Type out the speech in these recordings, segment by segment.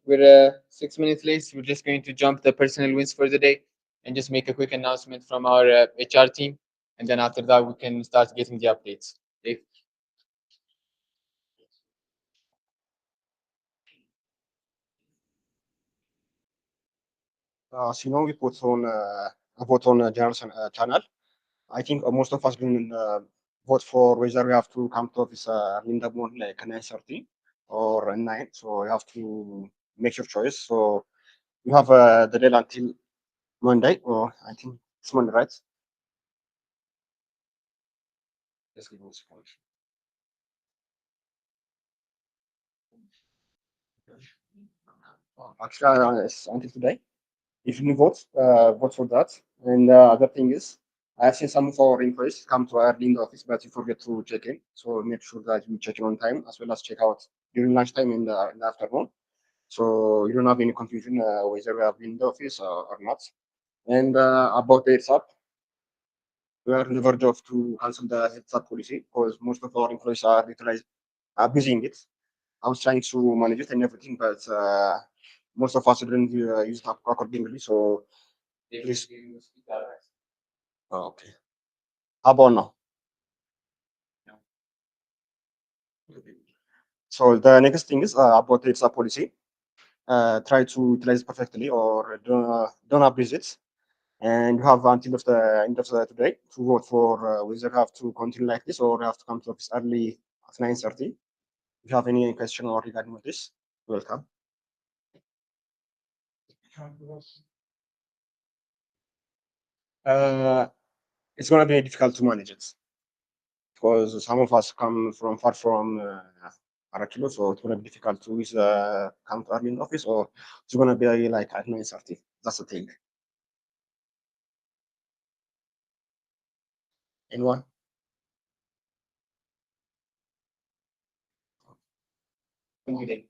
we're 6 minutes late. So we're just going to jump the personal wins for the day and just make a quick announcement from our HR team. And then after that, we can start getting the updates. Dave? As you know, we put on a vote on general channel. I think most of us will vote for whether we have to come to office in the morning like 9:30 or 9. So you have to make your choice. So you have the deadline until Monday, or I think it's Monday, right? Just give me a second. Actually, it's until today. If you vote, vote for that. And other thing is, I've seen some of our employees come to early in the office, but you forget to check in. So make sure that you check in on time as well as check out during lunchtime in the afternoon. So you don't have any confusion whether we have been in the office or not. And about the heads up, we are on the verge of to cancel the heads up policy because most of our employees are utilizing abusing it. I was trying to manage it and everything, but most of us didn't use it accordingly. So please. Oh, okay. How about now? So the next thing is about its policy. Try to utilize it perfectly or don't abuse it. And you have until of the end of the today to vote for whether you have to continue like this or you have to come to office early at 9:30. If you have any question or regarding with this, welcome. Uh, it's gonna be difficult to manage it because some of us come from far from Arakilo, so it's gonna be difficult to come to early in the office, or it's gonna be like at 9:30. That's the thing. Anyone? Okay.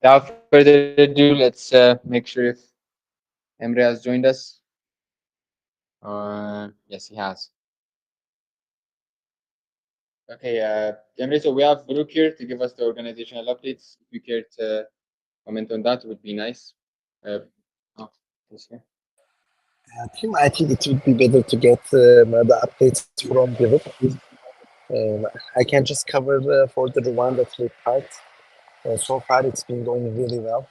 Without further ado, let's make sure if Emre has joined us. Yes, he has. Okay, Emre, so we have Baruch here to give us the organizational updates. If you care to comment on that, it would be nice. Oh, he's here. Tim, I think it would be better to get the updates from Birut. I can just cover for the Rwanda trip part. So far, it's been going really well.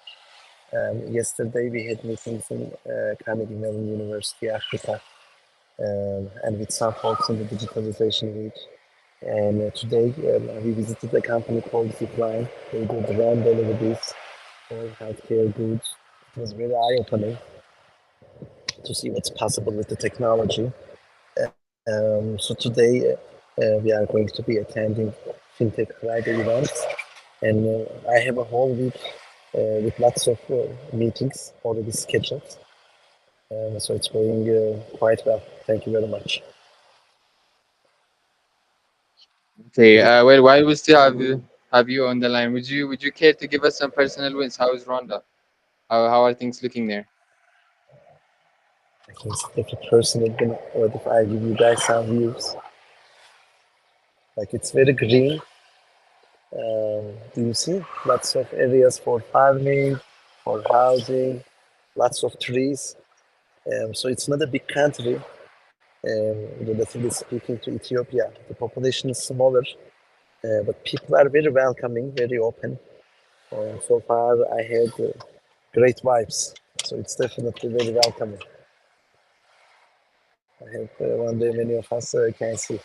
Yesterday, we had meetings in Carnegie Mellon University, Africa, and with some folks in the digitalization week. And today, we visited a company called Zipline. They do drone deliveries for healthcare goods. It was very eye-opening to see what's possible with the technology. So today we are going to be attending FinTech Friday events, and I have a whole week with lots of meetings already scheduled. So it's going quite well. Thank you very much. Okay, well, while we still have you on the line, would you care to give us some personal wins? How is Rwanda? How are things looking there? I can see if a person is gonna, or if I give you guys some views, like it's very green. Do you see lots of areas for farming, for housing, lots of trees. So it's not a big country, relatively speaking to Ethiopia. The population is smaller, but people are very welcoming, very open. So far, I had great vibes. So it's definitely very welcoming. I hope one day many of us can see.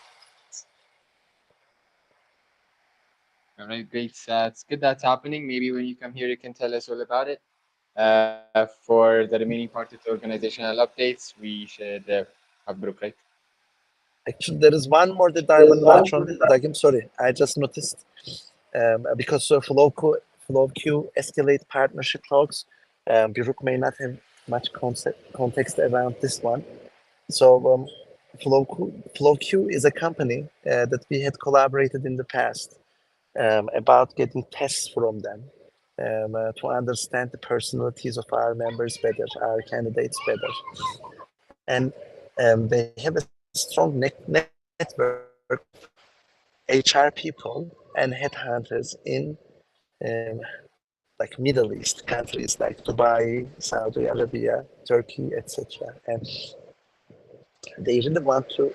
All right, great. It's good that's happening. Maybe when you come here, you can tell us all about it. For the remaining part of the organizational updates, we should have Brooke, right? Actually, there is one more that I want to touch on. Like, I'm sorry, I just noticed because of FlowQ Escalate partnership talks, Biruk may not have much context around this one. So, FlowQ is a company that we had collaborated in the past about getting tests from them to understand the personalities of our members better, our candidates better. And they have a strong network of experts HR people and headhunters in um, like Middle East countries like Dubai, Saudi Arabia, Turkey, etc. And they really want to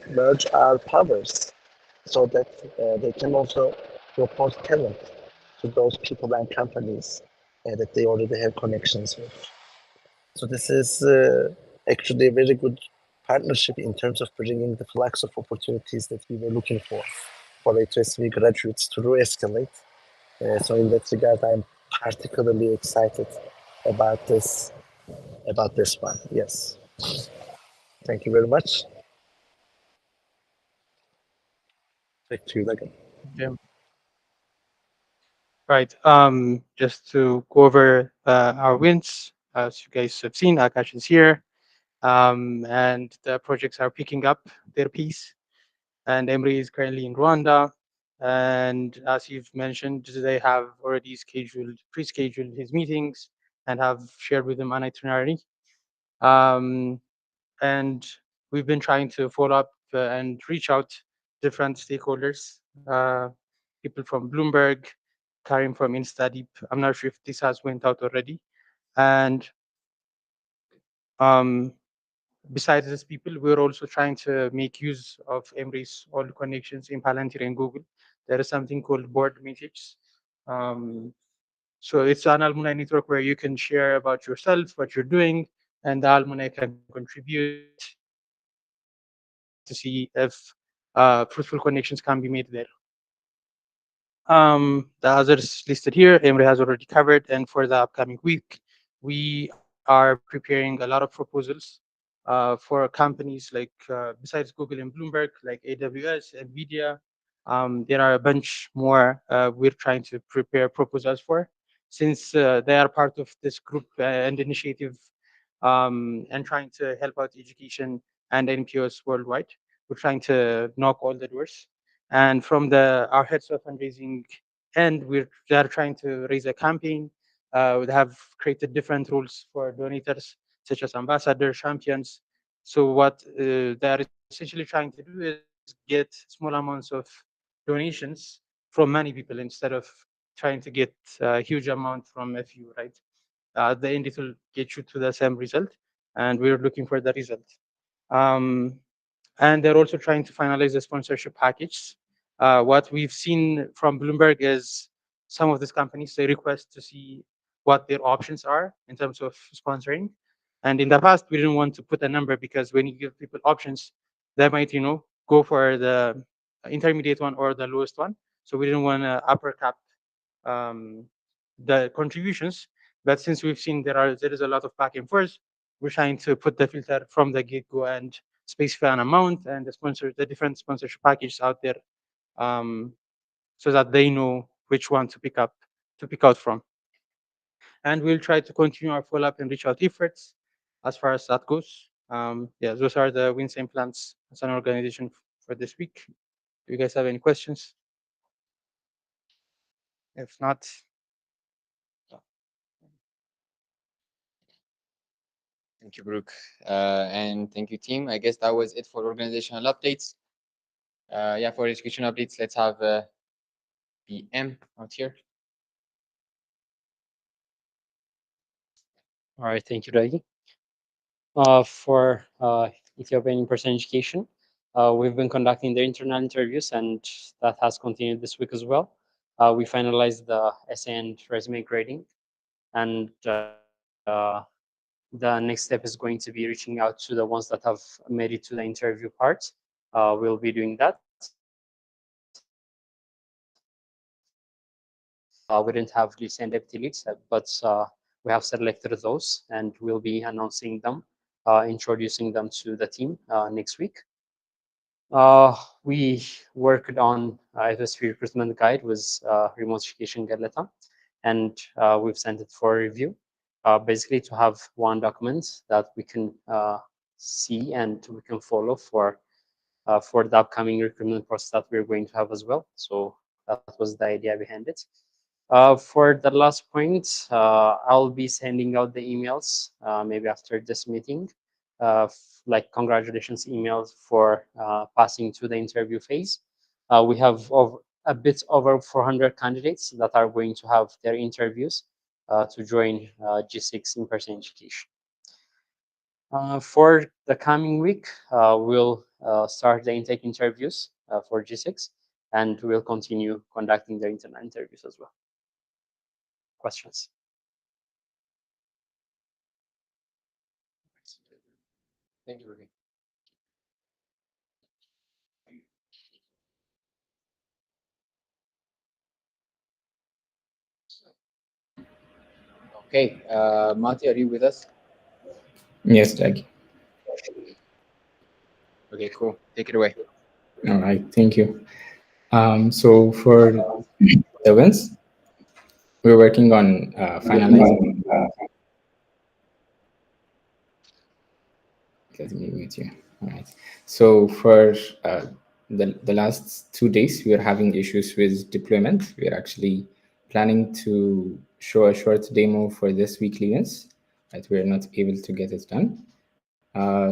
merge our powers so that they can also propose talent to those people and companies that they already have connections with. So this is actually a very good partnership in terms of bringing the flux of opportunities that we were looking for A2SV graduates to re-escalate. So in that regard, I'm particularly excited about this one. Yes, thank you very much. Back to you again. Okay. Right. Just to go over our wins, as you guys have seen, Akash is here, and the projects are picking up their pace. And Emery is currently in Rwanda, and as you've mentioned, they have already pre-scheduled his meetings, and have shared with him an itinerary. Um, and we've been trying to follow up and reach out different stakeholders, people from Bloomberg, Karim from InstaDeep. I'm not sure if this has went out already. And um, besides these people, we're also trying to make use of Embrace all connections in Palantir and Google. There is something called board metrics. Um, so it's an alumni network where you can share about yourself, what you're doing, and the alumni can contribute to see if fruitful connections can be made there. The others listed here, Emre has already covered, and for the upcoming week, we are preparing a lot of proposals for companies like, besides Google and Bloomberg, like AWS, NVIDIA. There are a bunch more we're trying to prepare proposals for, since they are part of this group and initiative, and trying to help out education and NPOs worldwide. We're trying to knock all the doors. And from our heads of fundraising end, they are trying to raise a campaign. We have created different rules for donators, such as ambassadors, champions. So what they are essentially trying to do is get small amounts of donations from many people instead of trying to get a huge amount from a few, right? At the end, it will get you to the same result, and we're looking for the result. Um, and they're also trying to finalize the sponsorship package. What we've seen from Bloomberg is some of these companies, they request to see what their options are in terms of sponsoring. And in the past, we didn't want to put a number because when you give people options, they might, go for the intermediate one or the lowest one. So we didn't want to upper cap um, the contributions. But since we've seen there is a lot of back and forth, we're trying to put the filter from the get-go and specify an amount and the different sponsorship packages out there, um, so that they know which one to pick out from. And we'll try to continue our follow-up and reach out efforts as far as that goes. Yeah, those are the wins and plans as an organization for this week. Do you guys have any questions? If not, Thank you, Brooke. And thank you, team. I guess that was it for organizational updates. Yeah, for education updates, let's have PM out here. All right, thank you, Ragi. For Ethiopian in-person education, we've been conducting the internal interviews, and that has continued this week as well. We finalized the essay and resume grading, and the next step is going to be reaching out to the ones that have made it to the interview part. We'll be doing that. We didn't have recent deputy leads, but we have selected those, and we'll be announcing them, introducing them to the team next week. We worked on FSP recruitment guide with remote education Galata, and we've sent it for review. Basically, to have one document that we can see and we can follow for the upcoming recruitment process that we're going to have as well. So that was the idea behind it. For the last point, I'll be sending out the emails maybe after this meeting, like congratulations emails for passing to the interview phase. We have a bit over 400 candidates that are going to have their interviews to join G6 in-person education. For the coming week, we'll start the intake interviews for G6, and we'll continue conducting the internal interviews as well. Questions? Thank you, Ruby. Okay, Mati, are you with us? Yes, Jackie. Okay, cool. Take it away. All right, thank you. So for the wins, we're working on finalizing. Let me mute you. All right. So for the last 2 days, we are having issues with deployment. We are actually planning to show a short demo for this weekly wins, but we are not able to get it done.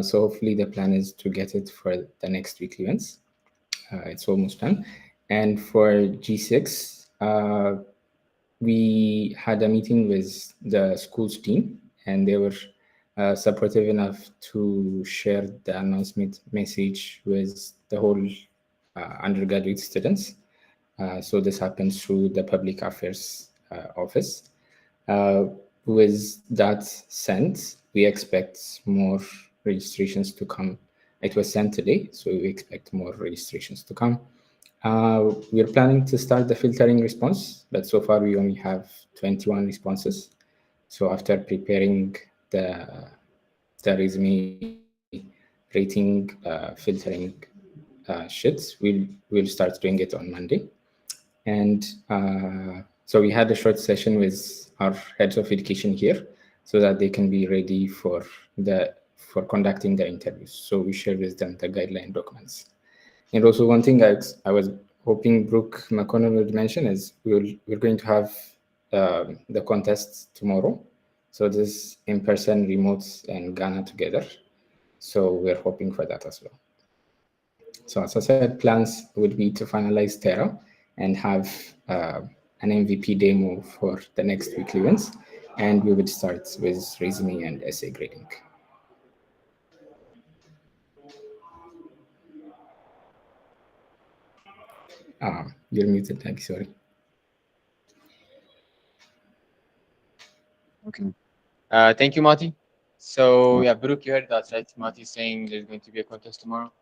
So hopefully the plan is to get it for the next weekly wins. It's almost done. And for G6, we had a meeting with the school's team, and they were supportive enough to share the announcement message with the whole undergraduate students. So this happens through the public affairs office. With that sent, we expect more registrations to come. It was sent today, so we expect more registrations to come. We're planning to start the filtering response, but so far we only have 21 responses. So after preparing the resume rating filtering sheets, we'll start doing it on Monday. And so we had a short session with our heads of education here so that they can be ready for conducting the interviews. So we share with them the guideline documents. And also one thing I was hoping Brooke McConnell would mention is we're going to have the contest tomorrow. So this in-person, remote, and Ghana together. So we're hoping for that as well. So as I said, plans would be to finalize Terra and have an MVP demo for the next weekly wins. And we would start with resume and essay grading. You're muted, thank you, sorry. Okay. Thank you, Mati. So yeah, Brooke, you heard that, right? Mati saying there's going to be a contest tomorrow.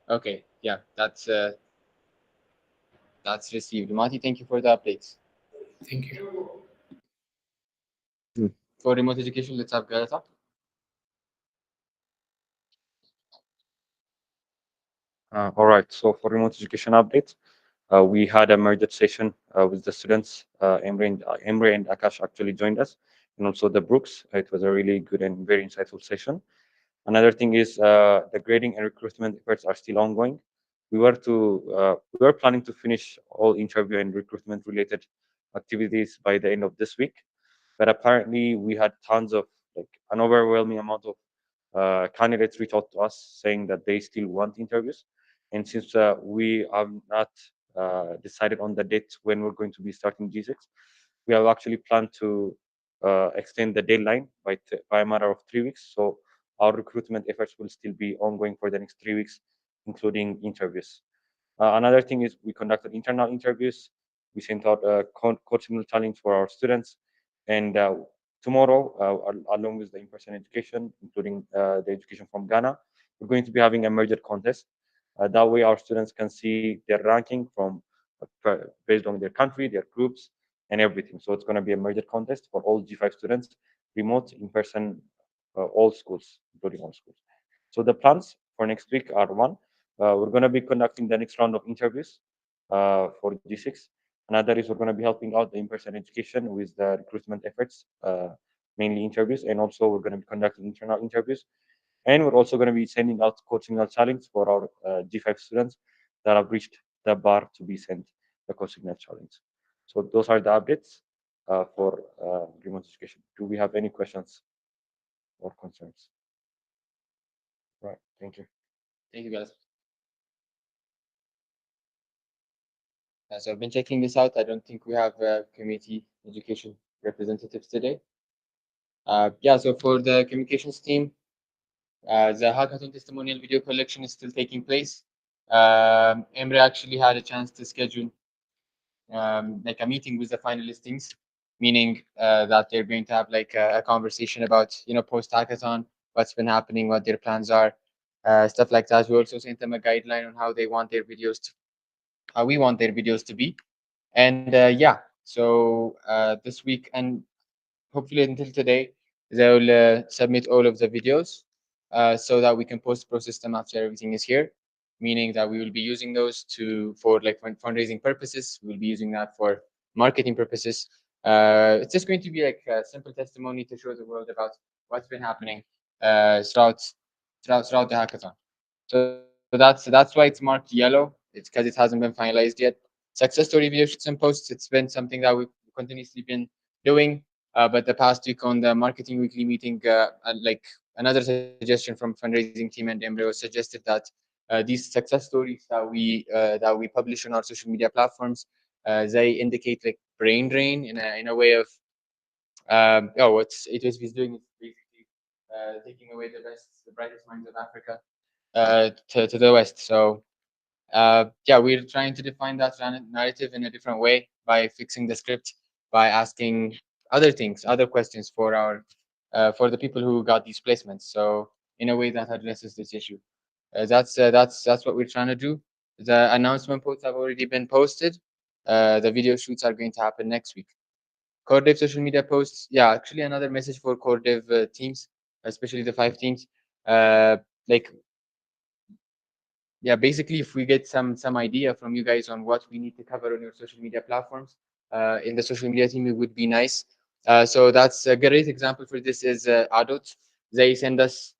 Okay, yeah, that's received. Mati, thank you for the updates. Thank you. For remote education, let's have Galata. All right, so for remote education updates, we had a merged session with the students. Emre and Akash actually joined us, and also the Brooks. It was a really good and very insightful session. Another thing is the grading and recruitment efforts are still ongoing. We were planning to finish all interview and recruitment related activities by the end of this week, but apparently we had tons of like an overwhelming amount of candidates reach out to us saying that they still want interviews. And since we have not decided on the date when we're going to be starting G6, we have actually planned to extend the deadline by a matter of 3 weeks. So our recruitment efforts will still be ongoing for the next 3 weeks, including interviews. Another thing is we conducted internal interviews. We sent out a coaching challenge for our students. And tomorrow, along with the in-person education, including the education from Ghana, we're going to be having a merged contest. That way, our students can see their ranking from based on their country, their groups, and everything. So it's going to be a merged contest for all G5 students, remote, in-person, all schools, including all schools. So the plans for next week are one, we're going to be conducting the next round of interviews for G6. Another is we're going to be helping out the in-person education with the recruitment efforts, mainly interviews, and also we're going to be conducting internal interviews. And we're also going to be sending out coaching challenge for our G5 students that have reached the bar to be sent the coaching challenge. So those are the updates for remote education. Do we have any questions or concerns? Right. Thank you. Thank you, guys. So I've been checking this out. I don't think we have community education representatives today. Yeah, so for the communications team, the hackathon testimonial video collection is still taking place. Emre actually had a chance to schedule like a meeting with the finalistings, meaning that they're going to have like a conversation about post hackathon, what's been happening, what their plans are, stuff like that. We also sent them a guideline on how they want their videos to, how we want their videos to be, and yeah. So this week and hopefully until today, they'll submit all of the videos so that we can post process them after everything is here. Meaning that we will be using those to for like fundraising purposes. We'll be using that for marketing purposes. It's just going to be like a simple testimony to show the world about what's been happening throughout the hackathon. So that's why it's marked yellow. It's because it hasn't been finalized yet. Success story video shoots and posts. It's been something that we've continuously been doing. But the past week on the marketing weekly meeting, like another suggestion from fundraising team and Emre was suggested that these success stories that we publish on our social media platforms, they indicate like brain drain in a way of oh, what A2SV is doing is basically taking away the brightest minds of Africa to the West. So yeah, we're trying to define that narrative in a different way by fixing the script, by asking other things, other questions for our for the people who got these placements. So in a way that addresses this issue. That's what we're trying to do. The announcement posts have already been posted. The video shoots are going to happen next week. Core Dev social media posts. Yeah, actually another message for Core Dev teams, especially the 5 teams. Uh, like yeah, basically if we get some idea from you guys on what we need to cover on your social media platforms in the social media team, it would be nice. So that's a great example for this is adults. They send us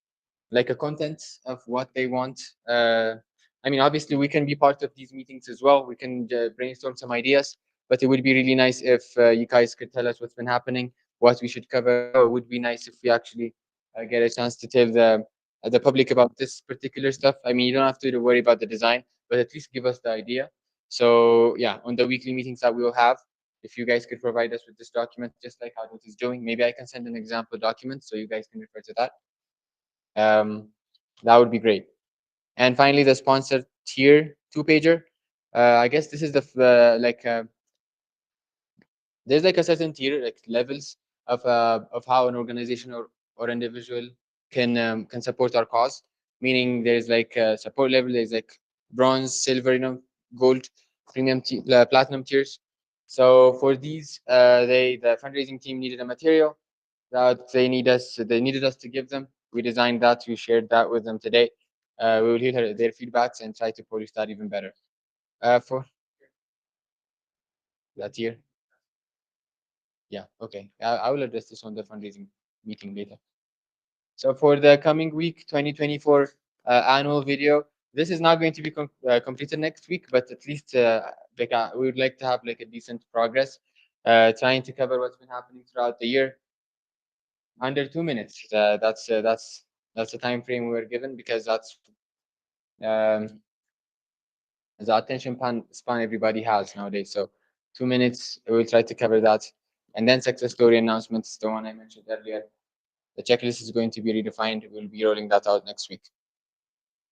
like a content of what they want. I mean, obviously we can be part of these meetings as well. We can brainstorm some ideas, but it would be really nice if you guys could tell us what's been happening, what we should cover. It would be nice if we actually get a chance to tell the public about this particular stuff. I mean, you don't have to worry about the design, but at least give us the idea. So yeah, on the weekly meetings that we will have, if you guys could provide us with this document, just like Adult is doing, maybe I can send an example document so you guys can refer to that. Um, that would be great. And finally, the sponsor tier 2 pager. I guess this is the like there's like a certain tier like levels of how an organization or individual can support our cause. Meaning there's like a support level. There's like bronze, silver, gold, premium, platinum tiers. So for these, the fundraising team needed a material that they needed us to give them. We designed that. We shared that with them today. We will hear their feedbacks and try to polish that even better. For that year, yeah, okay. I will address this on the fundraising meeting later. So for the coming week, 2024 annual video, this is not going to be completed next week, but at least like we would like to have like a decent progress, trying to cover what's been happening throughout the year under 2 minutes. That's the time frame we were given because that's um, the attention span everybody has nowadays. So 2 minutes, we'll try to cover that. And then success story announcements, the one I mentioned earlier. The checklist is going to be redefined. We'll be rolling that out next week.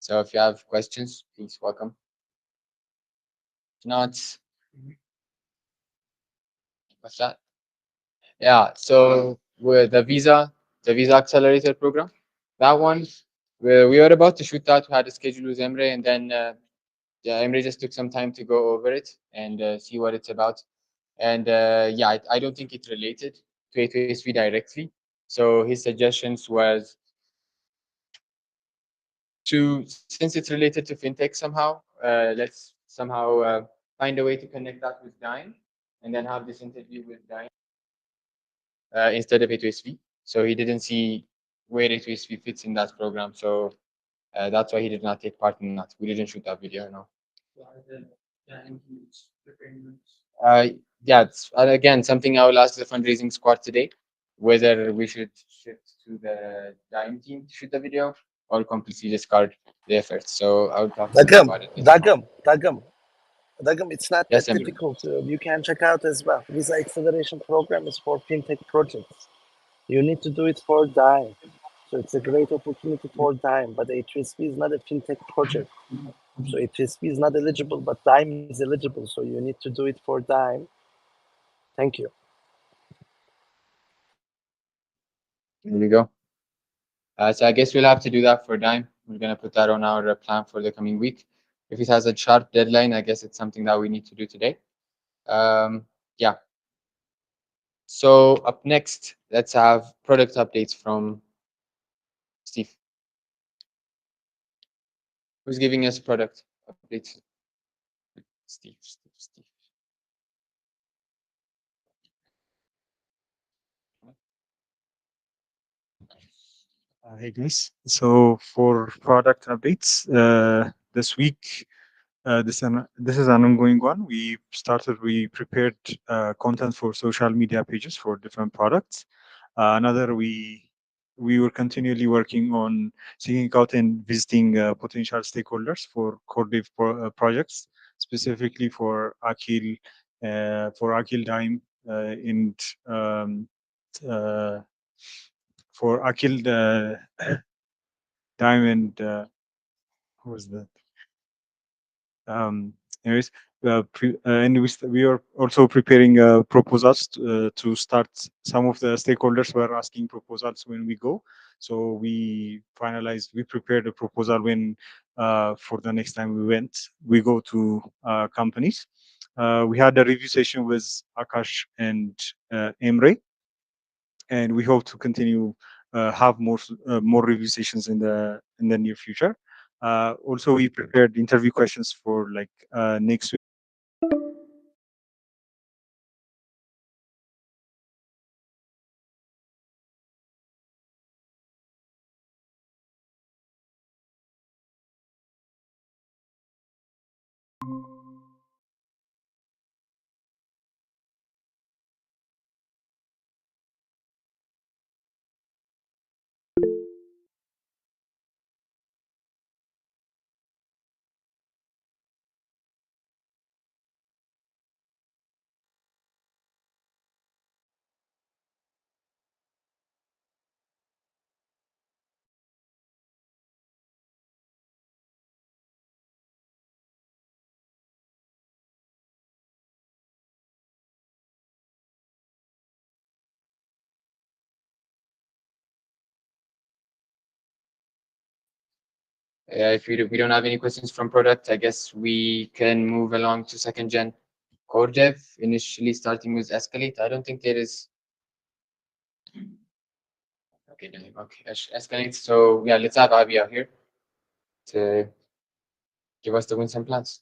So if you have questions, please welcome. If not, what's that? Yeah, so with the Visa Accelerator program, that one, we were about to shoot that. We had a schedule with Emre, and then yeah, Emre just took some time to go over it and see what it's about. And yeah, I don't think it related to A2SV directly. So his suggestions was to, since it's related to fintech somehow, let's somehow find a way to connect that with Dine and then have this interview with Dine instead of A2SV. So he didn't see where A2SV fits in that program. So that's why he did not take part in that. We didn't shoot that video, no. Uh, yeah, it's again something I will ask the fundraising squad today, whether we should shift to the Dime team to shoot the video or completely discard the effort. So I will talk to them Takım, about it later on. takım, takım. Dagam, it's not Yes, that Emre. difficult. You can check out as well. Visa Acceleration Program is for fintech projects. You need to do it for Dime. So it's a great opportunity for Dime, but A2SV is not a fintech project. So A2SV is not eligible, but Dime is eligible. So you need to do it for Dime. Thank you. There we go. So I guess we'll have to do that for Dime. We're gonna put that on our plan for the coming week. If it has a sharp deadline, I guess it's something that we need to do today. Yeah. So up next, let's have product updates from Steve. Who's giving us product updates? Steve. Hey guys, so for product updates, this week, this is an ongoing one. We prepared content for social media pages for different products. Another, we were continually working on seeking out and visiting potential stakeholders for core dev projects, specifically for Akil Dime, and uh, for Akil Diamond. Who was that? Um, anyways, and we are also preparing proposals to start. Some of the stakeholders were asking proposals when we go, so we prepared a proposal when for the next time we go to companies. We had a review session with Akash and Emre, and we hope to continue have more review sessions in the near future. Also, we prepared interview questions for like next week. If we don't have any questions from product, I guess we can move along to second gen core dev. Initially starting with Escalate. I don't think there is. Okay, Escalate. So yeah, let's have Avi out here to give us the wins and plans.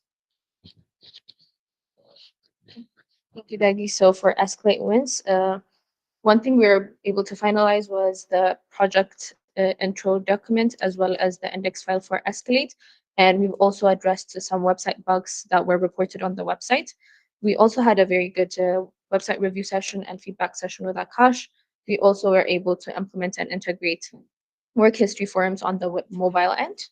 Thank you, Daggy. So for Escalate wins, one thing we were able to finalize was the project intro document as well as the index file for Escalate. And we've also addressed some website bugs that were reported on the website. We also had a very good website review session and feedback session with Akash. We also were able to implement and integrate work history forums on the mobile end.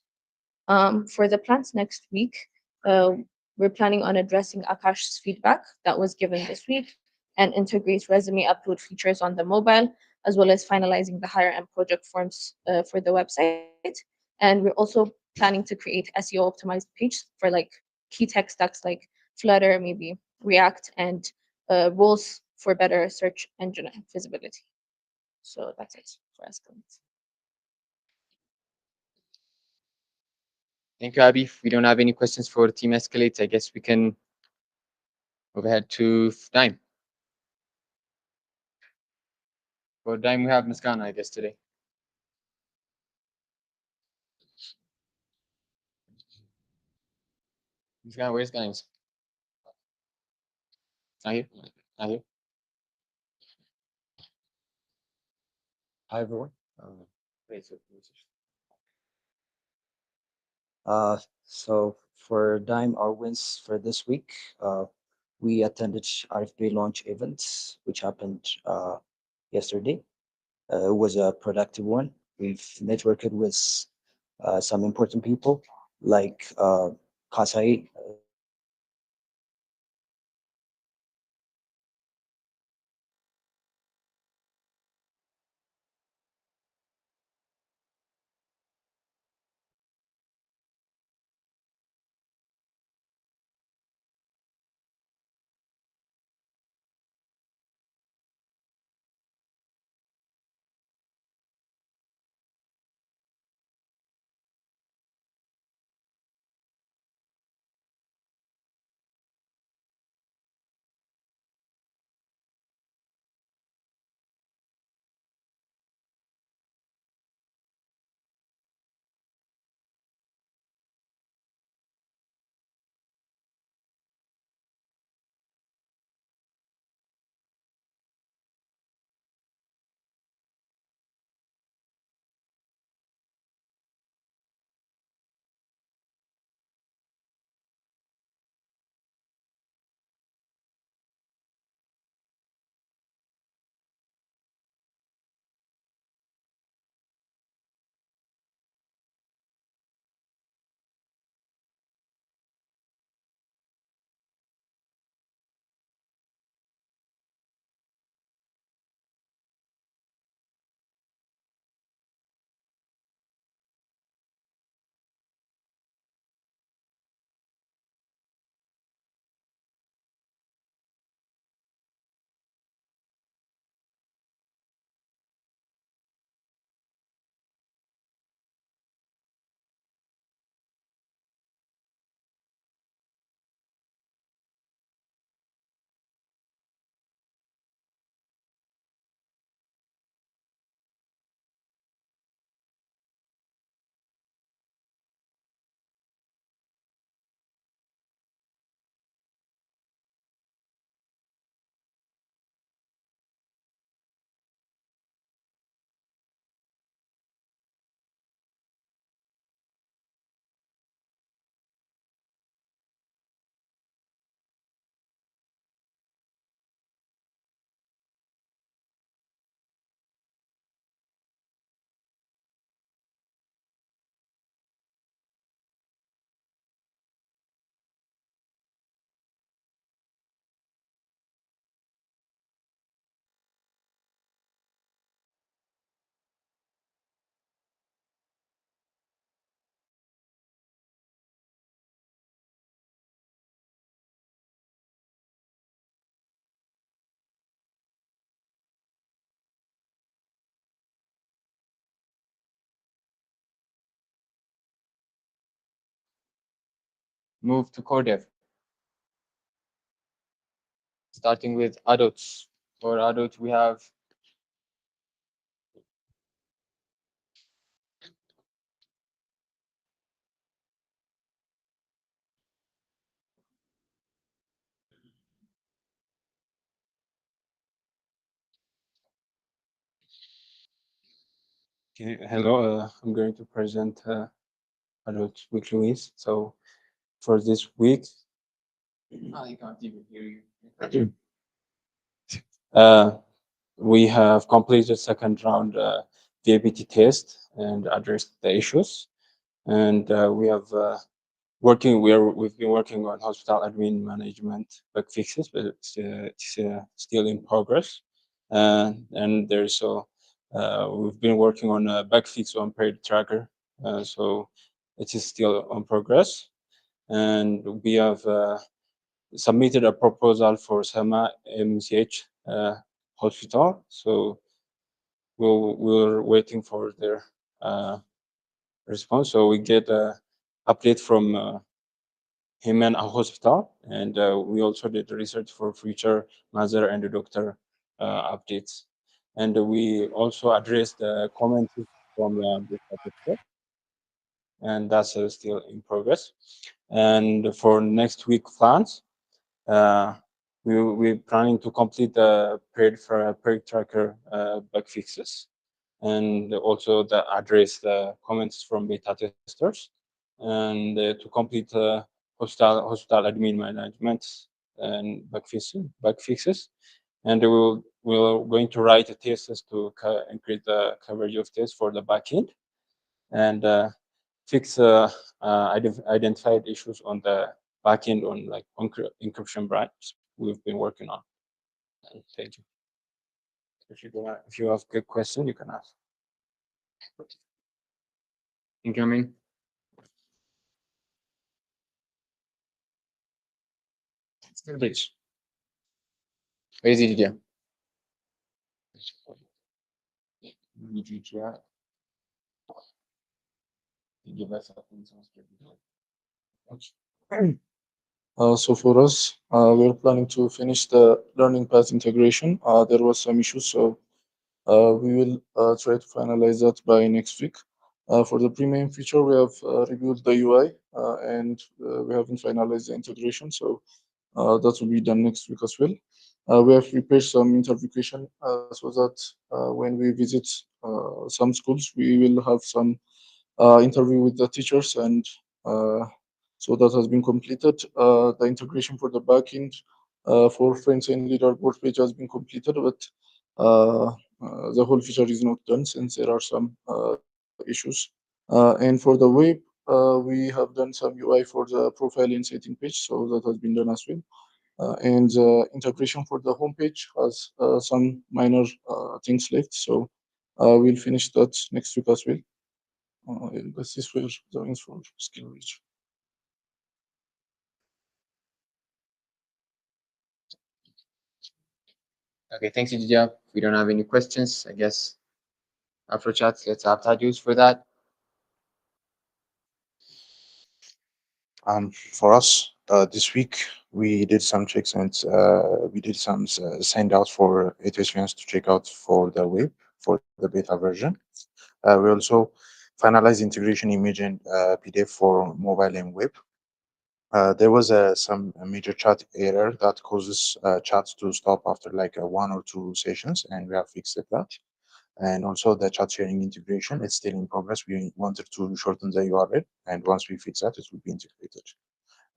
For the plans next week, uh, we're planning on addressing Akash's feedback that was given this week and integrate resume upload features on the mobile, as well as finalizing the higher end project forms for the website. And we're also planning to create SEO optimized page for like key tech stacks like Flutter, maybe React, and roles for better search engine visibility. So that's it for Escalate. Thank you, Abby. If we don't have any questions for Team Escalate, I guess we can move ahead to Dime. For Dime, we have Muskana, I guess, today. Muskana, where's Dimes? Not here? Not here? Hi, everyone. Wait, So for Dime, our wins for this week, we attended RFP launch events, which happened yesterday. It was a productive one. We've networked with some important people like Kasai, move to core dev. Starting with adults. For adults, we have Okay, hello. I'm going to present adult weekly wins. So for this week, I can't even hear you. uh, we have completed second round VABT test and addressed the issues. And we have we've been working on hospital admin management bug fixes, but it's still in progress. And there's we've been working on a bug fix on period tracker, so it is still on progress. And we have submitted a proposal for SEMA MCH hospital. So we're waiting for their response. So we get a update from him and a hospital, and we also did research for future mother and the doctor updates. And we also addressed the comments from the beta, and that's still in progress. And for next week plans, uh, we're planning to complete the period tracker bug fixes, and also the address the comments from beta testers, and to complete hospital admin management and bug fixes, and we're going to write a test to increase the coverage of tests for the backend, and fix identified issues on the backend on like encryption branch we've been working on. And thank you. If you have good question, you can ask. Incoming. Still bridge. Where is it? Give us So for us, we're planning to finish the learning path integration. There was some issues, so we will try to finalize that by next week. For the pre-main feature, we have reviewed the UI and we haven't finalized the integration, so that will be done next week as well. We have prepared some interview question so that when we visit some schools, we will have some interview with the teachers, and so that has been completed. The integration for the backend for friends and leaderboard page has been completed, but the whole feature is not done since there are some issues. And for the web, we have done some UI for the profile and setting page, so that has been done as well. And integration for the homepage has some minor things left, so we'll finish that next week as well. This is where the wins for skill reach. Okay, thanks, Idija. We don't have any questions, I guess. After chats, let's have Tajus for that. For us, this week we did some checks and we did some send out for A2SV to check out for the web for the beta version. We also finalized integration image and PDF for mobile and web. There was some major chat error that causes chats to stop after like one or two sessions, and we have fixed that. And also the chat sharing integration, it's still in progress. We wanted to shorten the URL, and once we fix that, it will be integrated.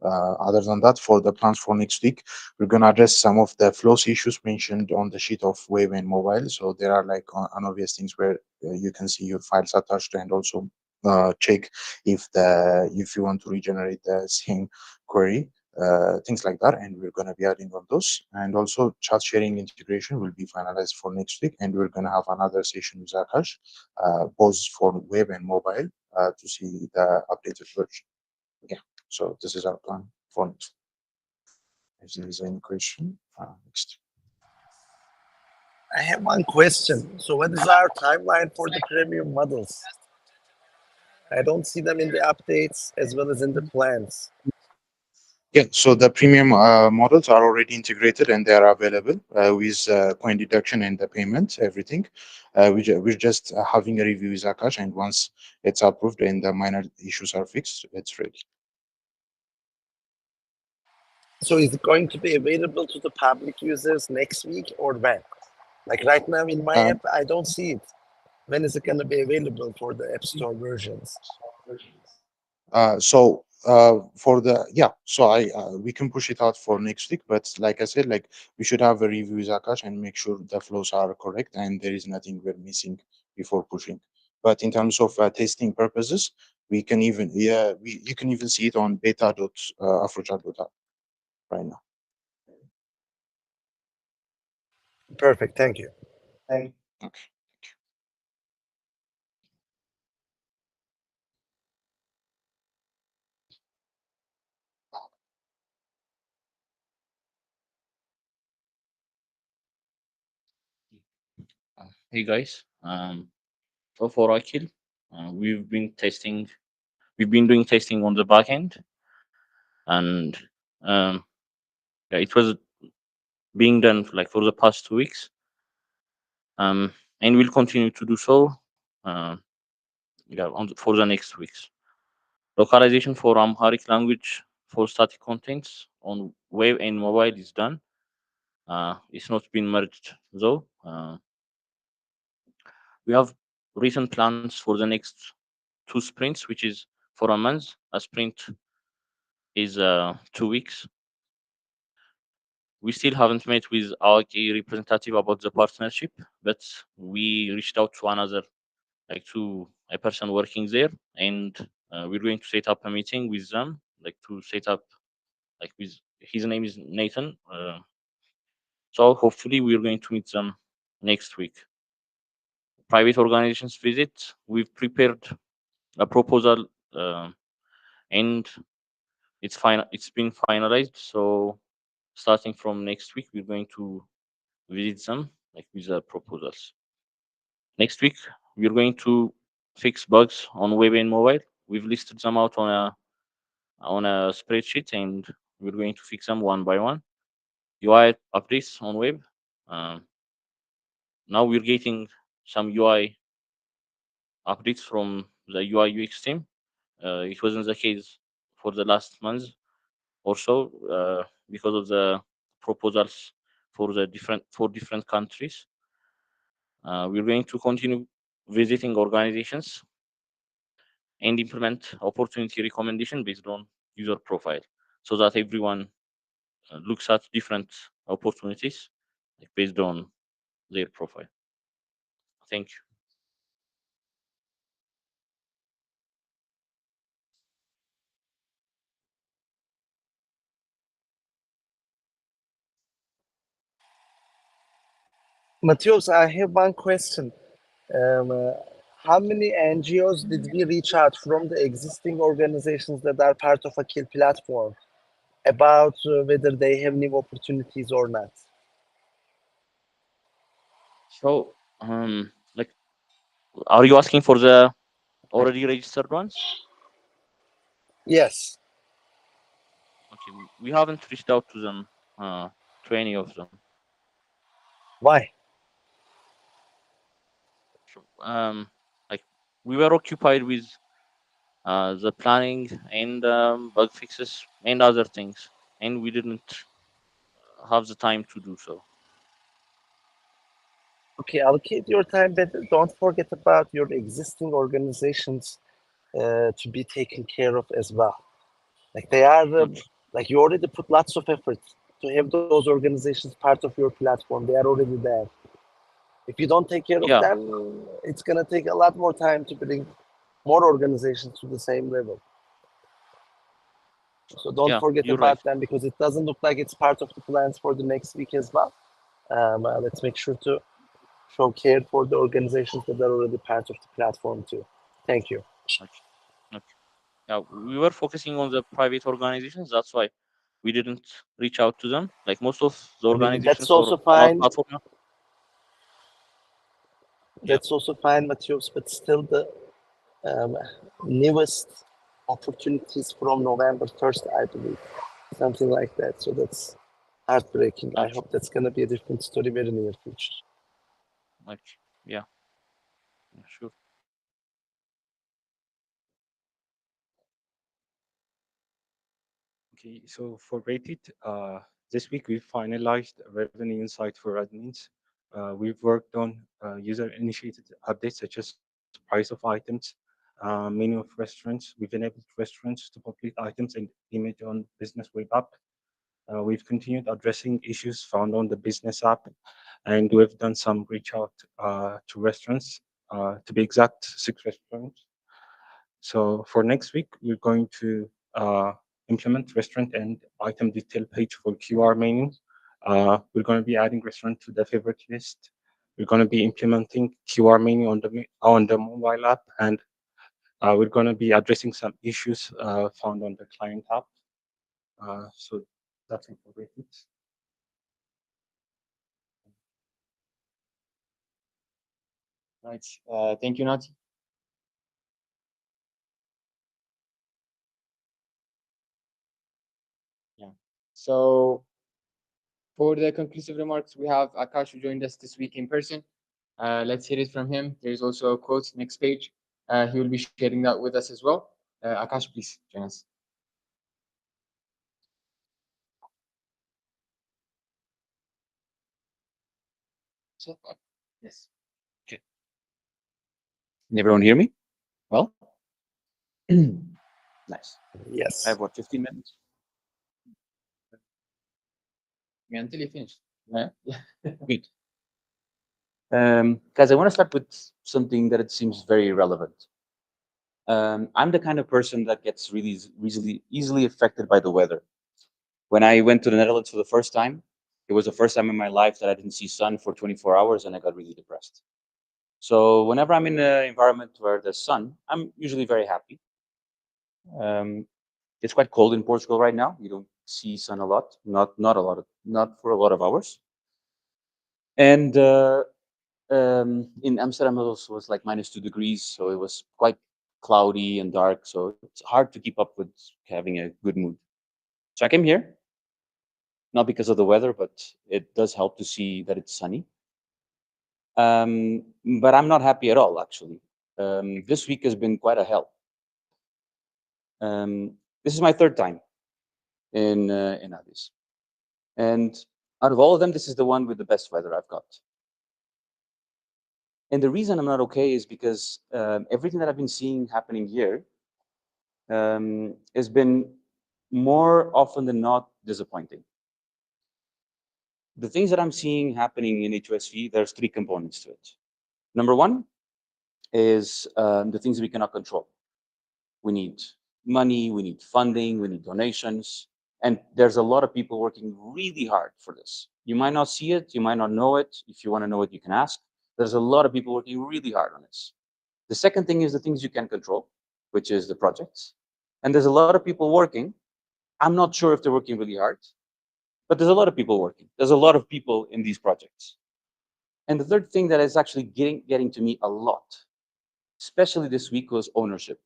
Other than that, for the plans for next week, we're going to address some of the flows issues mentioned on the sheet of web and mobile. So there are like unobvious things where you can see your files attached, and also check if you want to regenerate the same query, things like that. And we're going to be adding on those. And also chat sharing integration will be finalized for next week. And we're going to have another session with Akash, both for web and mobile, to see the updated version. Yeah. So this is our plan for next. If there is any question, next. I have one question. So what is our timeline for the premium models? I don't see them in the updates as well as in the plans. Yeah, so the premium models are already integrated and they are available with coin deduction and the payment, everything. We're just having a review with Akash, and once it's approved and the minor issues are fixed, it's ready. So is it going to be available to the public users next week or when? Like right now in my Uh, app, I don't see it. When is it going to be available for the App Store versions? For the yeah, so I we can push it out for next week, but like I said, like we should have a review with Akash and make sure the flows are correct and there is nothing we're missing before pushing. But in terms of testing purposes, we can even you can even see it on beta.afrochart.app right now. Perfect. Thank you. Okay. Hey guys, so for Akil, we've been doing testing on the back end, and um, yeah, it was being done like for the past 2 weeks, and we'll continue to do so, um, yeah, for the next weeks. Localization for Amharic language for static contents on web and mobile is done. It's not been merged though. We have recent plans for the next 2 sprints, which is for a month. A sprint is 2 weeks. We still haven't met with our key representative about the partnership, but we reached out to to a person working there, and we're going to set up a meeting with them, like to set up, like with his name is Nathan. So hopefully we're going to meet them next week. Private organizations visit. We've prepared a proposal, and it's fine. It's been finalized. So starting from next week, we're going to visit them like with the proposals. Next week, we're going to fix bugs on web and mobile. We've listed them out on a spreadsheet, and we're going to fix them one by one. UI updates on web. Um, Now we're getting some UI updates from the UI UX team. It wasn't the case for the last month or so because of the proposals for different countries. We're going to continue visiting organizations and implement opportunity recommendation based on user profile, so that everyone looks at different opportunities like based on their profile. Thank you. Matheus, I have one question. Um, uh, how many NGOs did we reach out from the existing organizations that are part of a Kill platform about whether they have new opportunities or not? So, like, are you asking for the already registered ones? Yes. Okay, we haven't reached out to them, to any of them. Why? Like, we were occupied with the planning and bug fixes and other things, and we didn't have the time to do so. Okay, allocate your time, but don't forget about your existing organizations to be taken care of as well. Like they are, Okay. like you already put lots of effort to have those organizations part of your platform. They are already there. If you don't take care of Yeah, them, it's gonna take a lot more time to bring more organizations to the same level. So don't yeah, forget you're right. about them because it doesn't look like it's part of the plans for the next week as well. Let's make sure to show care for the organizations that are already part of the platform too. Thank you. Okay. Okay. Yeah, we were focusing on the private organizations. That's why we didn't reach out to them. Like most of the I mean, that's organizations or also on our fine. platform. Yeah. That's also fine, Matheus, but still the um, newest opportunities from November 1st, I believe. something like that. So that's heartbreaking. I Gotcha. hope that's gonna be a different story very near future. Like, yeah, yeah, sure. Okay, so for Rated, this week we finalized a revenue insight for admins. We've worked on user-initiated updates such as price of items, menu of restaurants. We've enabled restaurants to populate items and image on business web app. We've continued addressing issues found on the business app, and we've done some reach out to restaurants, to be exact, 6 restaurants. So for next week, we're going to implement restaurant and item detail page for QR menu. We're going to be adding restaurant to the favorite list. We're going to be implementing QR menu on the mobile app, and we're going to be addressing some issues found on the client app. So that's it for Rated. Right. Thank you, Nati. Yeah. So for the conclusive remarks, we have Akash who joined us this week in person. Let's hear it from him. There's also a quote next page. He will be sharing that with us as well. Akash, please join us. Yes. Okay. Can everyone hear me? Well, nice. I Yes. have what, 15 minutes? Yeah, until you finish. Yeah. Good. Guys, I want to start with something that it seems very relevant. I'm the kind of person that gets really easily affected by the weather. When I went to the Netherlands for the first time, it was the first time in my life that I didn't see sun for 24 hours, and I got really depressed. So whenever I'm in an environment where there's sun, I'm usually very happy. It's quite cold in Portugal right now. You don't see sun a lot, not for a lot of hours. And in Amsterdam, it also was like -2 degrees, so it was quite cloudy and dark. So it's hard to keep up with having a good mood. So I came here, not because of the weather, but it does help to see that it's sunny. But I'm not happy at all, actually. This week has been quite a hell. This is my third time in Addis, and out of all of them, this is the one with the best weather I've got. And the reason I'm not okay is because everything that I've been seeing happening here has been more often than not disappointing. The things that I'm seeing happening in A2SV, there's 3 components to it. Number one is the things we cannot control. We need money, we need funding, we need donations, and there's a lot of people working really hard for this. You might not see it, you might not know it. If you want to know it, you can ask. There's a lot of people working really hard on this. The second thing is the things you can control, which is the projects. And there's a lot of people working. I'm not sure if they're working really hard, but there's a lot of people working. There's a lot of people in these projects. And the third thing that is actually getting to me a lot, especially this week, was ownership.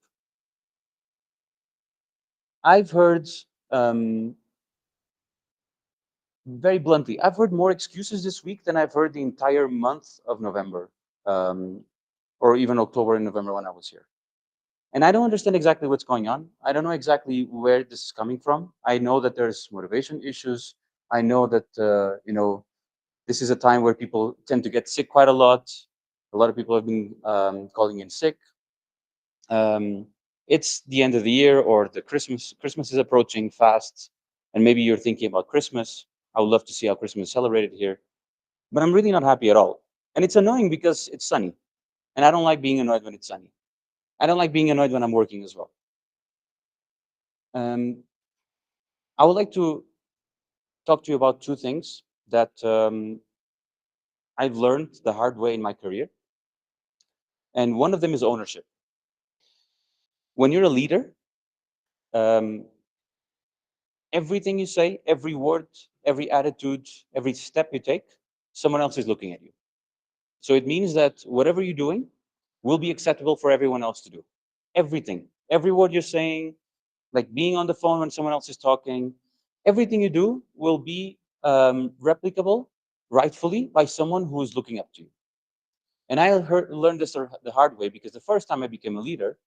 I've heard, very bluntly, I've heard more excuses this week than I've heard the entire month of November, or even October and November when I was here. And I don't understand exactly what's going on. I don't know exactly where this is coming from. I know that there's motivation issues. I know that, this is a time where people tend to get sick quite a lot. A lot of people have been calling in sick. It's the end of the year, or the Christmas is approaching fast, and maybe you're thinking about Christmas. I would love to see how Christmas is celebrated here, but I'm really not happy at all. And it's annoying because it's sunny, and I don't like being annoyed when it's sunny. I don't like being annoyed when I'm working as well. I would like to talk to you about 2 things that I've learned the hard way in my career. And one of them is ownership. When you're a leader, everything you say, every word, every attitude, every step you take, someone else is looking at you. So it means that whatever you're doing will be acceptable for everyone else to do. Everything, every word you're saying, like being on the phone when someone else is talking, everything you do will be replicable rightfully by someone who is looking up to you. And I learned this the hard way, because the first time I became a leader,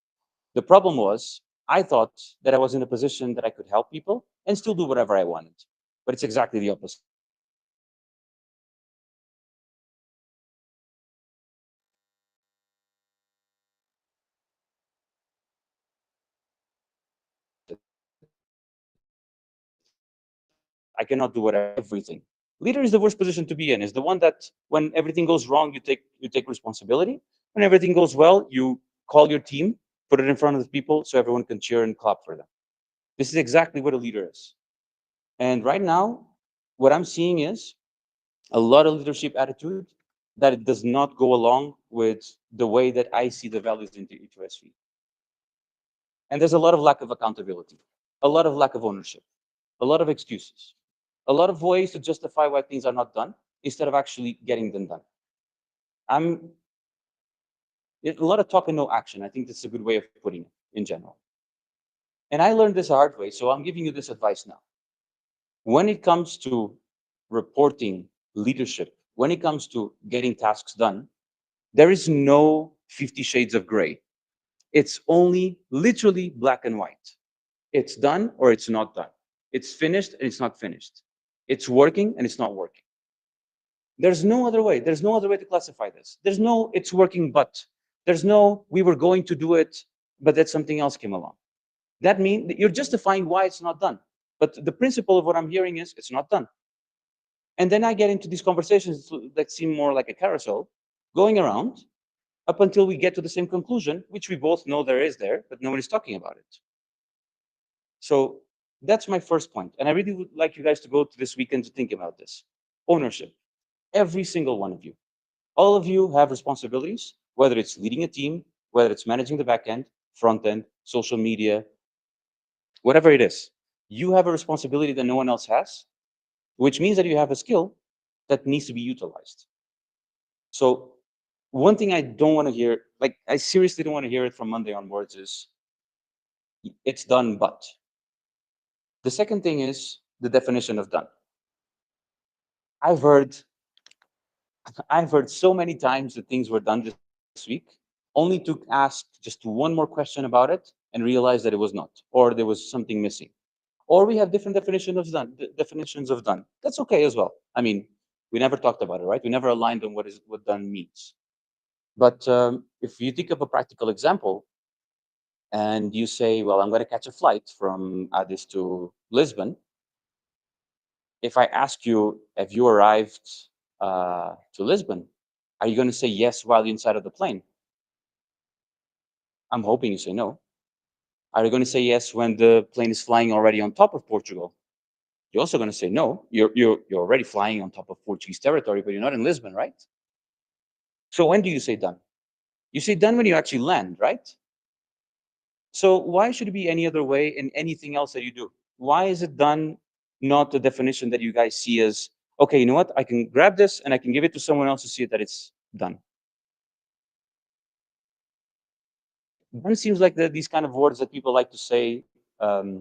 the problem was I thought that I was in a position that I could help people and still do whatever I wanted. But it's exactly the opposite. I cannot do whatever everything. Leader is the worst position to be in. Is the one that when everything goes wrong, you take responsibility. When everything goes well, you call your team, put it in front of the people so everyone can cheer and clap for them. This is exactly what a leader is. And right now, what I'm seeing is a lot of leadership attitude that it does not go along with the way that I see the values into A2SV. And there's a lot of lack of accountability, a lot of lack of ownership, a lot of excuses, a lot of ways to justify why things are not done instead of actually getting them done. I'm a lot of talk and no action. I think that's a good way of putting it in general. And I learned this the hard way, so I'm giving you this advice now. When it comes to reporting leadership, when it comes to getting tasks done, there is no 50 shades of gray. It's only literally black and white. It's done or it's not done. It's finished and it's not finished. It's working and it's not working. There's no other way. There's no other way to classify this. There's no it's working, but there's no we were going to do it, but that something else came along. That means that you're justifying why it's not done. But the principle of what I'm hearing is it's not done. And then I get into these conversations that seem more like a carousel, going around up until we get to the same conclusion, which we both know there is there, but no one is talking about it. So that's my first point. And I really would like you guys to go to this weekend to think about this. Ownership. Every single one of you. All of you have responsibilities, whether it's leading a team, whether it's managing the back end, front end, social media, whatever it is. You have a responsibility that no one else has, which means that you have a skill that needs to be utilized. So one thing I don't want to hear, like I seriously don't want to hear it from Monday onwards, is it's done, but. The second thing is the definition of done. I've heard I've heard so many times that things were done this week, only to ask just one more question about it and realize that it was not, or there was something missing. Or we have different definitions of done. That's okay as well. I mean, we never talked about it, right? We never aligned on what done means. But if you think of a practical example, and you say, well, I'm going to catch a flight from Addis to Lisbon. If I ask you, have you arrived to Lisbon? Are you going to say yes while you're inside of the plane? I'm hoping you say no. Are you going to say yes when the plane is flying already on top of Portugal? You're also going to say no. You're already flying on top of Portuguese territory, but you're not in Lisbon, right? So when do you say done? You say done when you actually land, right? So why should it be any other way in anything else that you do? Why is it done not the definition that you guys see as, okay, you know what? I can grab this and I can give it to someone else to see that it's done. Done seems like these kind of words that people like to say to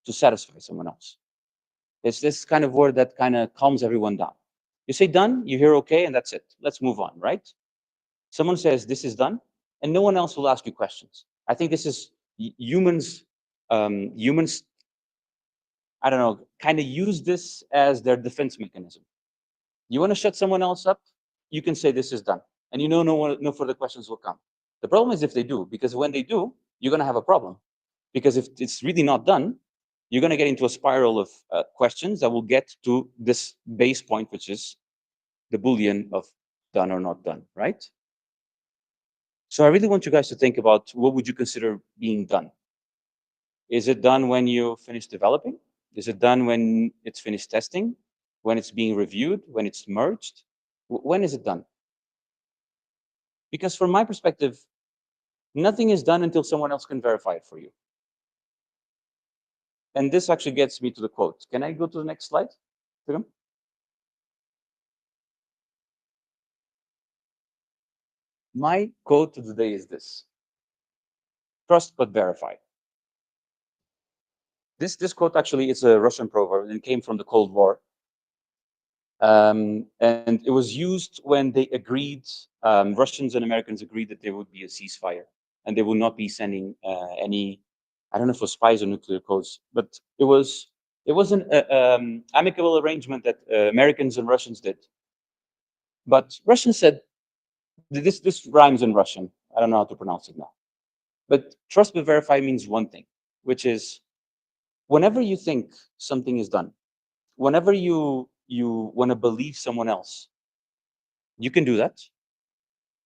satisfy someone else. It's this kind of word that kind of calms everyone down. You say done, you hear okay, and that's it. Let's move on, right? Someone says this is done, and no one else will ask you questions. I think this is humans. Humans, I don't know, kind of use this as their defense mechanism. You want to shut someone else up, you can say this is done, and you know no further questions will come. The problem is if they do, because when they do, you're going to have a problem. Because if it's really not done, you're going to get into a spiral of questions that will get to this base point, which is the Boolean of done or not done, right? So I really want you guys to think about what would you consider being done? Is it done when you finish developing? Is it done when it's finished testing? When it's being reviewed? When it's merged? When is it done? Because from my perspective, nothing is done until someone else can verify it for you. And this actually gets me to the quote. Can I go to the next slide? My quote of the day is this: trust but verify. This quote actually is a Russian proverb and it came from the Cold War. And it was used when they agreed, Russians and Americans agreed that there would be a ceasefire and they would not be sending any, I don't know if it was spies or nuclear codes, but it was an amicable arrangement that Americans and Russians did. But Russians said, this rhymes in Russian. I don't know how to pronounce it now. But trust but verify means one thing, which is whenever you think something is done, whenever you want to believe someone else, you can do that.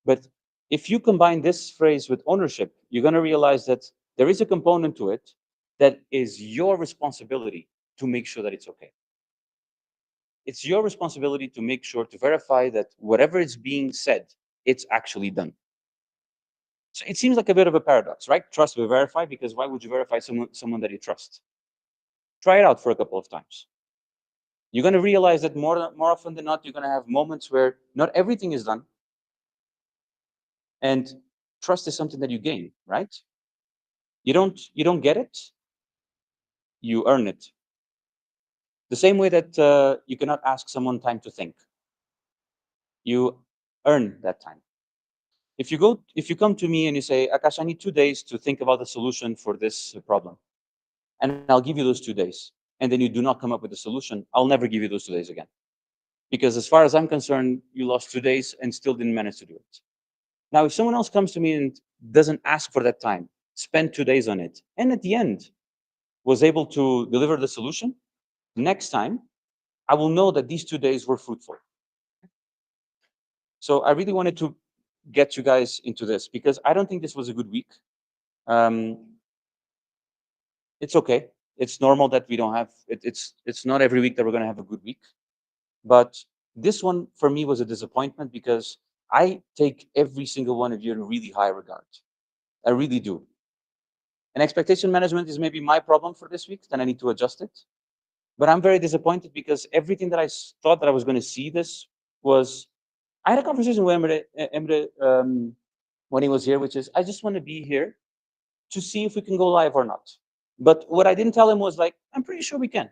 But if you combine this phrase with ownership, you're going to realize that there is a component to it that is your responsibility to make sure that it's okay. It's your responsibility to make sure to verify that whatever is being said, it's actually done. So it seems like a bit of a paradox, right? Trust but verify, because why would you verify someone that you trust? Try it out for a couple of times. You're going to realize that more often than not, you're going to have moments where not everything is done. And trust is something that you gain, right? You don't get it, you earn it. The same way that you cannot ask someone time to think. You earn that time. If you come to me and you say, Akash, I need 2 days to think about the solution for this problem, and I'll give you those 2 days, and then you do not come up with a solution, I'll never give you those 2 days again. Because as far as I'm concerned, you lost 2 days and still didn't manage to do it. Now, if someone else comes to me and doesn't ask for that time, spend 2 days on it, and at the end was able to deliver the solution, next time, I will know that these 2 days were fruitful. So I really wanted to get you guys into this because I don't think this was a good week. It's okay. It's normal that we don't have it. It's not every week that we're going to have a good week. But this one for me was a disappointment because I take every single one of you in really high regard. I really do. And expectation management is maybe my problem for this week, then I need to adjust it. But I'm very disappointed because everything that I thought that I was going to see this was, I had a conversation with Emre when he was here, which is, I just want to be here to see if we can go live or not. But what I didn't tell him was like, I'm pretty sure we can.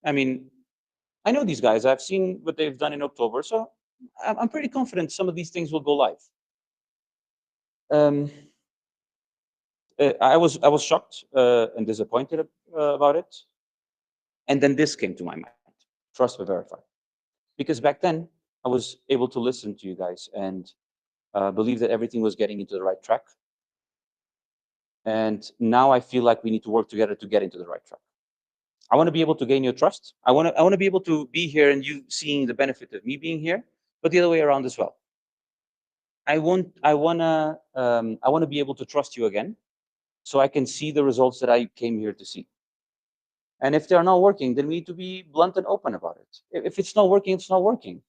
I mean, I know these guys. I've seen what they've done in October, so I'm pretty confident some of these things will go live. I was shocked and disappointed about it, and then this came to my mind: trust but verify. Because back then I was able to listen to you guys and believe that everything was getting into the right track. And now I feel like we need to work together to get into the right track. I want to be able to gain your trust. I want to be able to be here and you seeing the benefit of me being here, but the other way around as well. I want to be able to trust you again, so I can see the results that I came here to see. And if they are not working, then we need to be blunt and open about it. If it's not working, it's not working.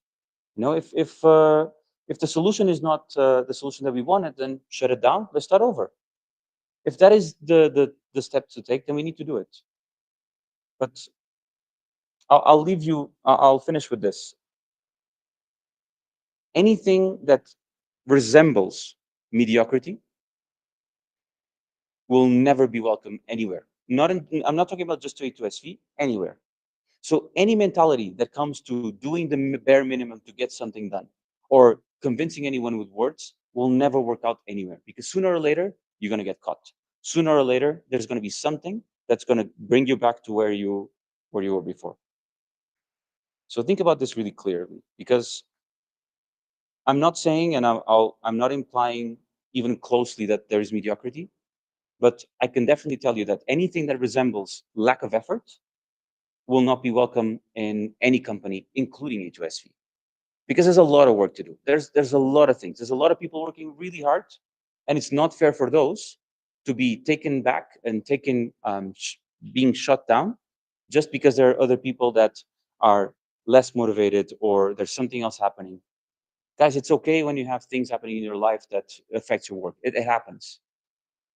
You know, if the solution is not the solution that we wanted, then shut it down. Let's start over. If that is the step to take, then we need to do it. But I'll leave you. I'll finish with this. Anything that resembles mediocrity will never be welcome anywhere. I'm not talking about just to A2SV, anywhere. So any mentality that comes to doing the bare minimum to get something done or convincing anyone with words will never work out anywhere, because sooner or later, you're going to get caught. Sooner or later, there's going to be something that's going to bring you back to where you were before. So think about this really clearly, because I'm not saying, and I'm not implying even closely that there is mediocrity, but I can definitely tell you that anything that resembles lack of effort will not be welcome in any company, including A2SV, because there's a lot of work to do. There's a lot of things. There's a lot of people working really hard, and it's not fair for those to be taken back and being shut down just because there are other people that are less motivated or there's something else happening. Guys, it's okay when you have things happening in your life that affects your work. It happens.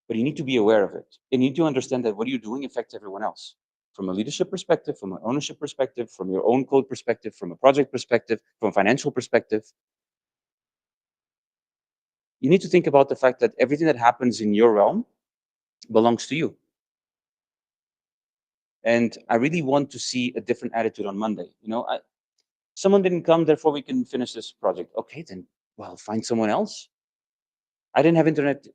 But you need to be aware of it. And you need to understand that what you're doing affects everyone else. From a leadership perspective, from an ownership perspective, from your own code perspective, from a project perspective, from a financial perspective. You need to think about the fact that everything that happens in your realm belongs to you. And I really want to see a different attitude on Monday. Someone didn't come, therefore we can finish this project. Okay, then, well, find someone else. I didn't have internet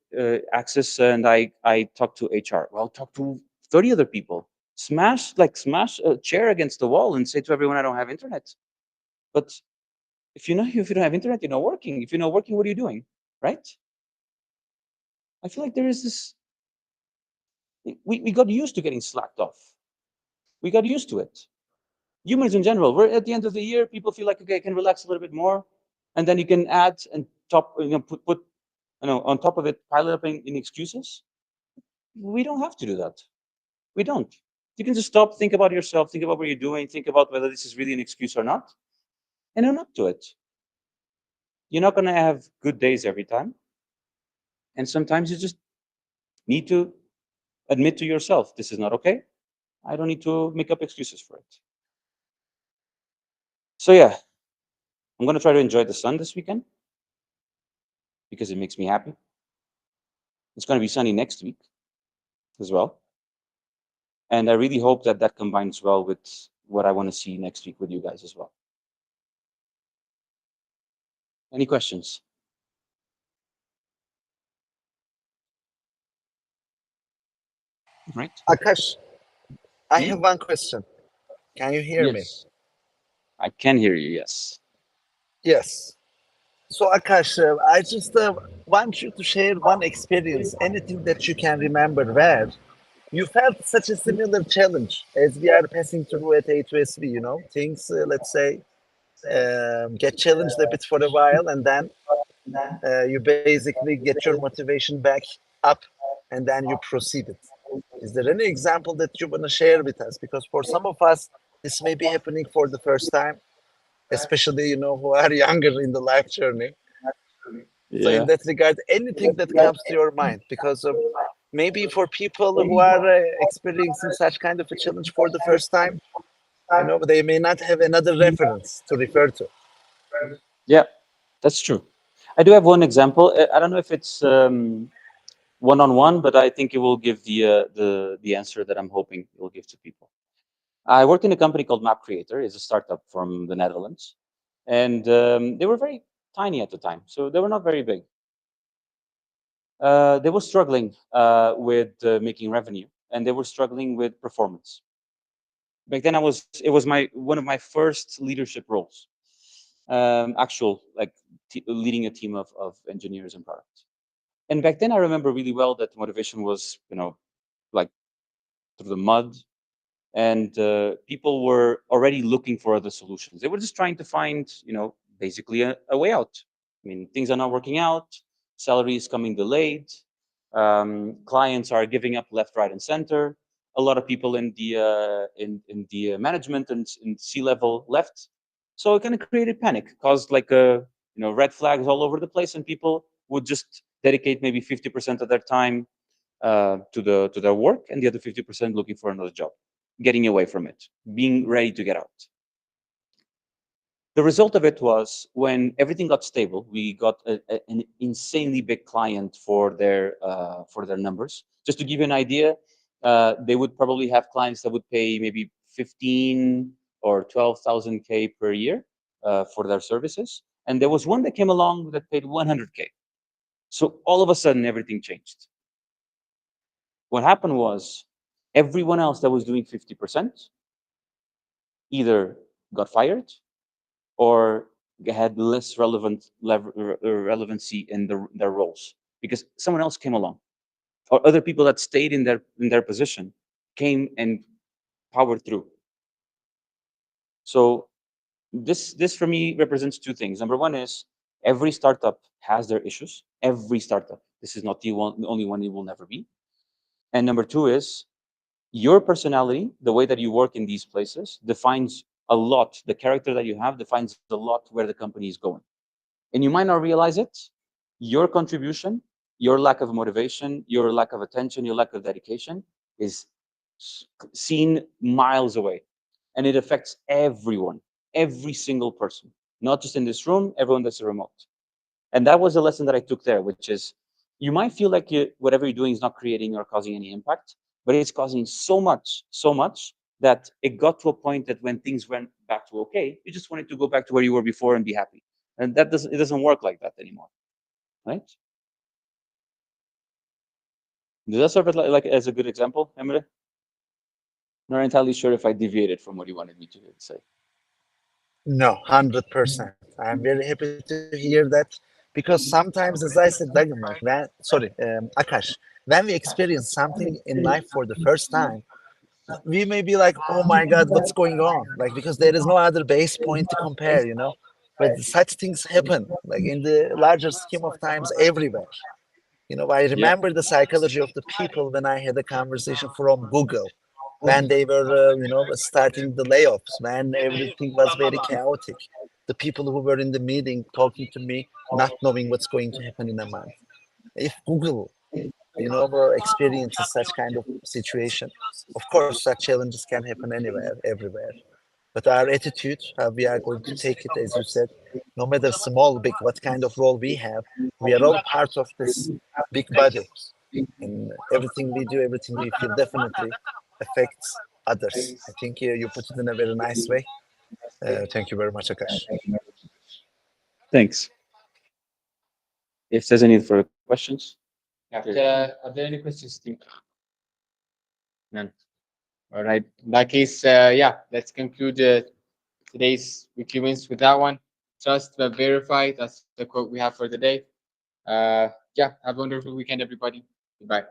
access, and I talked to HR. Well, talk to 30 other people. Smash a chair against the wall and say to everyone, I don't have internet. But if you don't have internet, you're not working. If you're not working, what are you doing? Right? I feel like there is this. We got used to getting slacked off. We got used to it. Humans in general, we're at the end of the year. People feel like, okay, I can relax a little bit more, and then you can add and put on top of it, pile it up in excuses. We don't have to do that. We don't. You can just stop, think about yourself, think about what you're doing, think about whether this is really an excuse or not, and own up to it. You're not going to have good days every time. And sometimes you just need to admit to yourself, this is not okay. I don't need to make up excuses for it. So yeah, I'm going to try to enjoy the sun this weekend because it makes me happy. It's going to be sunny next week as well. And I really hope that that combines well with what I want to see next week with you guys as well. Any questions? Right. Akash, I have one question. Can you hear me? Yes. I can hear you, yes. Yes. So, Akash, I just want you to share one experience, anything that you can remember where you felt such a similar challenge as we are passing through at A2SV, things, let's say, get challenged a bit for a while, and then you basically get your motivation back up, and then you proceeded. Is there any example that you want to share with us? Because for some of us, this may be happening for the first time, especially who are younger in the life journey. So in Yeah. that regard, anything that comes to your mind, because maybe for people who are experiencing such kind of a challenge for the first time, they may not have another reference to refer to. Yeah, that's true. I do have one example. I don't know if it's one-on-one, but I think it will give the answer that I'm hoping it will give to people. I worked in a company called Map Creator. It's a startup from the Netherlands, and they were very tiny at the time, so they were not very big. They were struggling with making revenue, and they were struggling with performance. Back then, it was one of my first leadership roles, actual like leading a team of engineers and products. And back then, I remember really well that motivation was like through the mud, and people were already looking for other solutions. They were just trying to find basically a way out. I mean, things are not working out, salary is coming delayed, clients are giving up left, right, and center. A lot of people in the management and in C-level left, so it kind of created panic, caused like red flags all over the place, and people would just dedicate maybe 50% of their time to their work, and the other 50% looking for another job, getting away from it, being ready to get out. The result of it was when everything got stable, we got an insanely big client for their numbers. Just to give you an idea, they would probably have clients that would pay maybe 15 or 12,000 K per year for their services, and there was one that came along that paid 100K. So all of a sudden, everything changed. What happened was everyone else that was doing 50% either got fired or had less relevancy in their roles because someone else came along, or other people that stayed in their position came and powered through. So this for me represents two things. Number one is every startup has their issues. Every startup. This is not the only one it will never be. And number two is your personality, the way that you work in these places, defines a lot. The character that you have defines a lot where the company is going. And you might not realize it. Your contribution, your lack of motivation, your lack of attention, your lack of dedication is seen miles away. And it affects everyone, every single person, not just in this room, everyone that's remote. And that was a lesson that I took there, which is you might feel like whatever you're doing is not creating or causing any impact, but it's causing so much that it got to a point that when things went back to okay, you just wanted to go back to where you were before and be happy. And that doesn't work like that anymore, right? Does that serve as like as a good example, Emre? Not entirely sure if I deviated from what you wanted me to say. No, 100%. I'm very happy to hear that because sometimes, as I said, Dagmar, Akash, when we experience something in life for the first time, we may be like, oh my God, what's going on? Like, because there is no other base point to compare, you know? But such things happen, like in the larger scheme of times everywhere. You know, I Yeah. remember the psychology of the people when I had a conversation from Google, when they were, starting the layoffs, when everything was very chaotic. The people who were in the meeting talking to me, not knowing what's going to happen in a month. If Google, experiences such kind of situation, of course, such challenges can happen anywhere, everywhere. But our attitude, how we are going to take it, as you said, no matter small, big, what kind of role we have, we are all part of this big body. And everything we do, everything we feel definitely affects others. I think you put it in a very nice way. Thank you very much, Akash. Thanks. If there's any further questions. Yeah. Are there any questions, Steve? None. All right. In that case, yeah, let's conclude today's weekly wins with that one. Trust but verify. That's the quote we have for the day. Yeah, have a wonderful weekend, everybody. Goodbye.